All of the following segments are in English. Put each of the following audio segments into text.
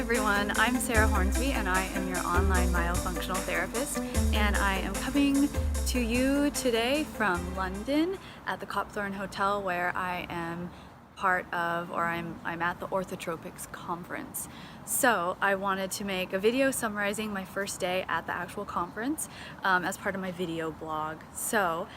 everyone, I'm Sarah Hornsby and I am your online myofunctional therapist, and I am coming to you today from London at the Copthorne Hotel, where I am part of, or I'm at the Orthotropics conference. So I wanted to make a video summarizing my first day at the actual conference as part of my video blog. So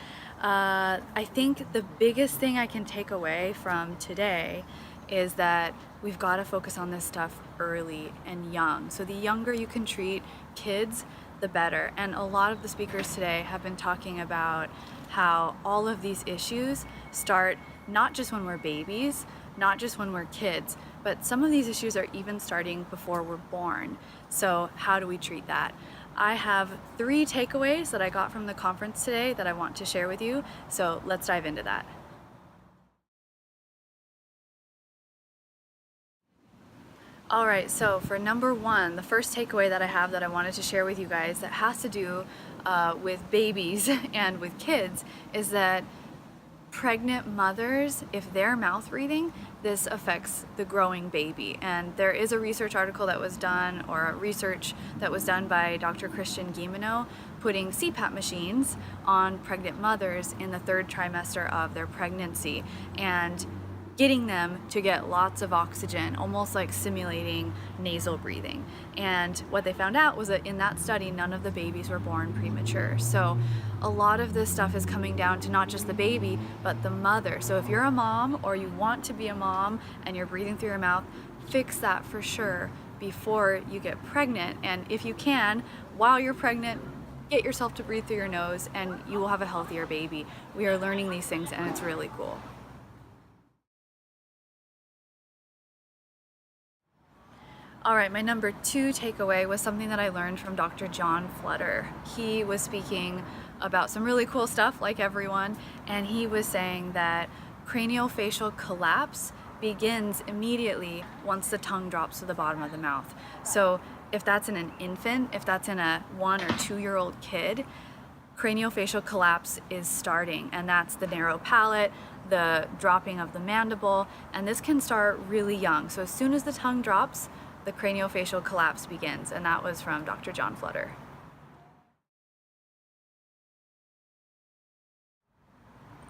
I think the biggest thing I can take away from today is that we've got to focus on this stuff early and young. So the younger you can treat kids, the better. And a lot of the speakers today have been talking about how all of these issues start not just when we're babies, not just when we're kids, but some of these issues are even starting before we're born. So how do we treat that? I have 3 takeaways that I got from the conference today that I want to share with you. So let's dive into that. All right, so for number 1, the first takeaway that I have that I wanted to share with you guys that has to do with babies and with kids is that pregnant mothers, if they're mouth breathing, this affects the growing baby. And there is a research article that was done, or a research that was done by Dr. Christian Guilleminault, putting CPAP machines on pregnant mothers in the 3rd trimester of their pregnancy and getting them to get lots of oxygen, almost like simulating nasal breathing. And what they found out was that in that study, none of the babies were born premature. So a lot of this stuff is coming down to not just the baby, but the mother. So if you're a mom or you want to be a mom and you're breathing through your mouth, fix that for sure before you get pregnant. And if you can, while you're pregnant, get yourself to breathe through your nose and you will have a healthier baby. We are learning these things and it's really cool. All right, my number 2 takeaway was something that I learned from Dr. John Flutter. He was speaking about some really cool stuff, like everyone, and he was saying that craniofacial collapse begins immediately once the tongue drops to the bottom of the mouth. So if that's in an infant, if that's in a 1 or 2-year-old kid, craniofacial collapse is starting, and that's the narrow palate, the dropping of the mandible, and this can start really young. So as soon as the tongue drops, the craniofacial collapse begins, and that was from Dr. John Flutter.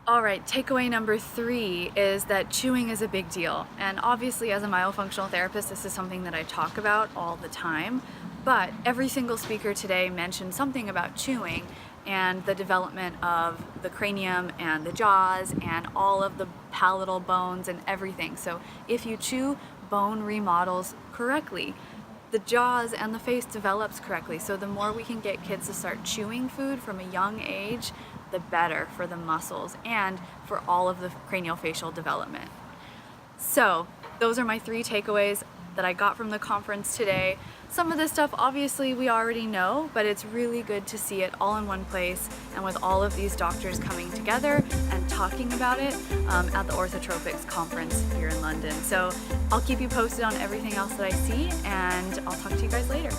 All right, takeaway number 3 is that chewing is a big deal. And obviously as a myofunctional therapist, this is something that I talk about all the time, but every single speaker today mentioned something about chewing and the development of the cranium and the jaws and all of the palatal bones and everything. So if you chew, bone remodels correctly. The jaws and the face develops correctly. So the more we can get kids to start chewing food from a young age, the better for the muscles and for all of the craniofacial development. So those are my 3 takeaways that I got from the conference today. Some of this stuff obviously we already know, but it's really good to see it all in one place and with all of these doctors coming together and talking about it at the Orthotropics conference here in London. So I'll keep you posted on everything else that I see, and I'll talk to you guys later.